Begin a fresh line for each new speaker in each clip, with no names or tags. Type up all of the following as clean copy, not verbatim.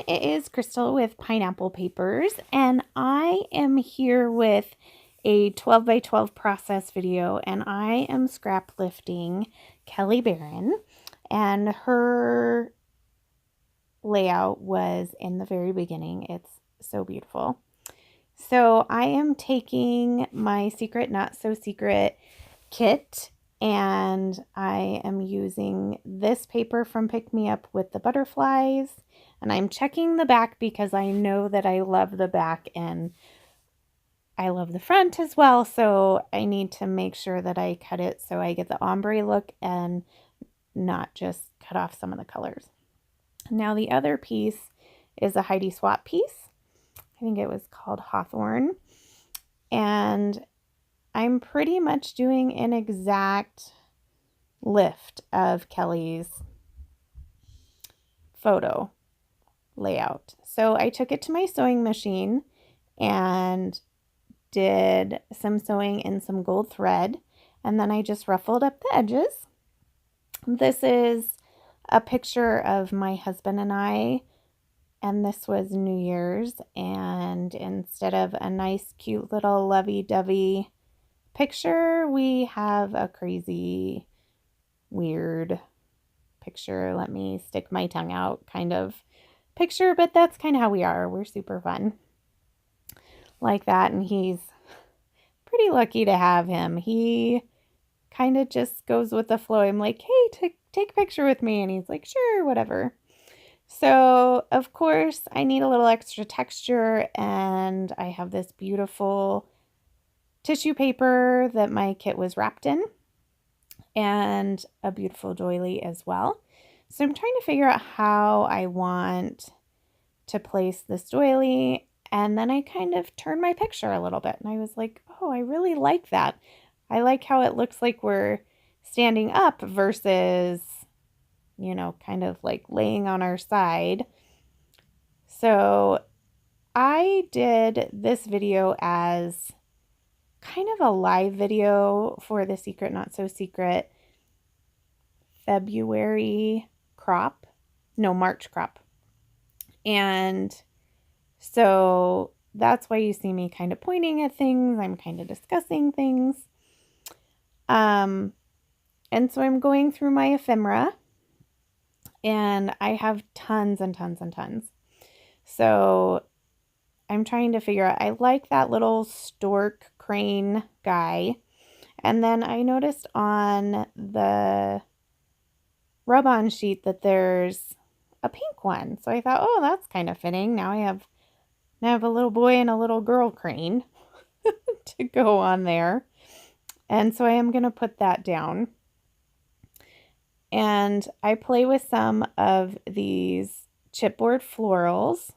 It is Crystal with Pineapple Papers, and I am here with a 12 by 12 process video, and I am scrap lifting Kelly Barron, and her layout was in the very beginning. It's so beautiful. So I am taking my Secret Not So Secret kit, and I am using this paper from Pick Me Up with the butterflies, and I'm checking the back because I know that I love the back and I love the front as well, so I need to make sure that I cut it so I get the ombre look and not just cut off some of the colors. Now the other piece is a Heidi Swapp piece. I think it was called Hawthorne, and I'm pretty much doing an exact lift of Kelly's photo layout. So I took it to my sewing machine and did some sewing in some gold thread, and then I just ruffled up the edges. This is a picture of my husband and I, and this was New Year's, and instead of a nice cute little lovey-dovey picture, we have a crazy weird picture, let me stick my tongue out kind of picture, but that's kind of how we are. We're super fun like that, and he's pretty lucky to have him. He kind of just goes with the flow. I'm like, hey, take a picture with me, and he's like, sure, whatever. So of course I need a little extra texture, and I have this beautiful tissue paper that my kit was wrapped in, and a beautiful doily as well. So I'm trying to figure out how I want to place this doily, and then I kind of turned my picture a little bit, and I was like, oh, I really like that. I like how it looks like we're standing up versus, you know, kind of like laying on our side. So I did this video as kind of a live video for the Secret Not So Secret February crop. No, March crop. And so that's why you see me kind of pointing at things. I'm kind of discussing things. And so I'm going through my ephemera, and I have tons and tons and tons. So I'm trying to figure out, I like that little stork crane guy. And then I noticed on the rub-on sheet that there's a pink one. So I thought, oh, that's kind of fitting. Now I have a little boy and a little girl crane to go on there. And so I am going to put that down. And I play with some of these chipboard florals,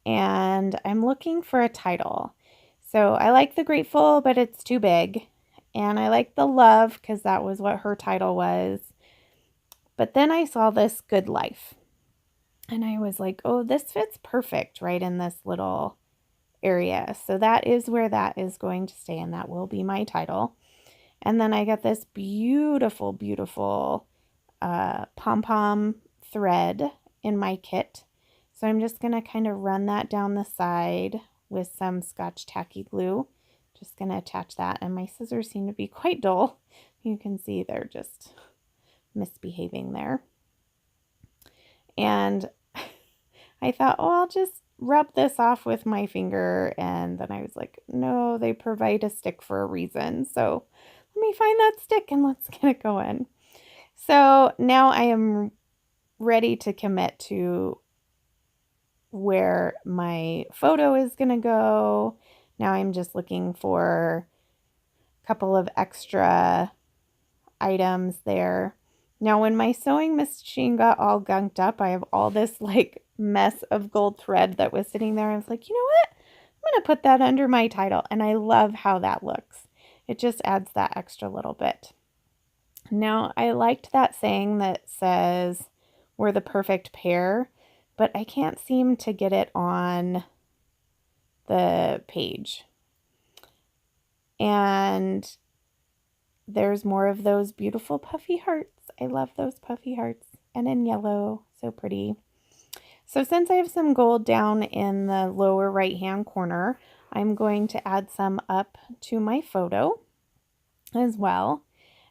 and I'm looking for a title. So I like the Grateful, but it's too big. And I like the Love because that was what her title was. But then I saw this Good Life, and I was like, oh, this fits perfect right in this little area. So that is where that is going to stay, and that will be my title. And then I got this beautiful, beautiful pom-pom thread in my kit. So I'm just going to kind of run that down the side with some Scotch tacky glue. Just going to attach that. And my scissors seem to be quite dull. You can see they're just misbehaving there. And I thought, oh, I'll just rub this off with my finger. And then I was like, no, they provide a stick for a reason. So let me find that stick and let's get it going. So now I am ready to commit to where my photo is going to go. Now I'm just looking for a couple of extra items there. Now when my sewing machine got all gunked up, I have all this like mess of gold thread that was sitting there. I was like, you know what? I'm going to put that under my title, and I love how that looks. It just adds that extra little bit. Now, I liked that saying that says, we're the perfect pair, but I can't seem to get it on the page. And there's more of those beautiful puffy hearts. I love those puffy hearts. And in yellow, so pretty. So since I have some gold down in the lower right hand corner, I'm going to add some up to my photo as well.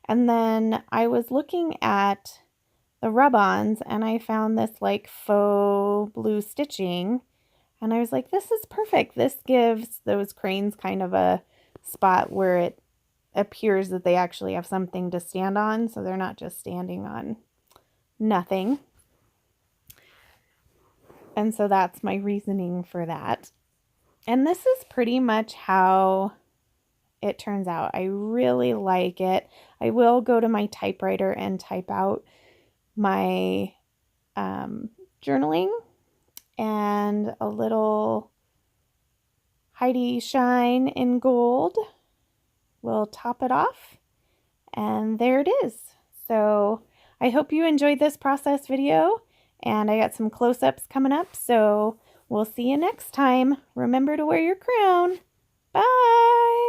And then I was looking at the rub-ons and I found this like faux blue stitching, and I was like, this is perfect. This gives those cranes kind of a spot where it appears that they actually have something to stand on, so they're not just standing on nothing. And so that's my reasoning for that. And this is pretty much how it turns out. I really like it. I will go to my typewriter and type out my journaling, and a little Heidi Shine in gold will top it off. And there it is. So I hope you enjoyed this process video, and I got some close-ups coming up, so we'll see you next time. Remember to wear your crown. Bye!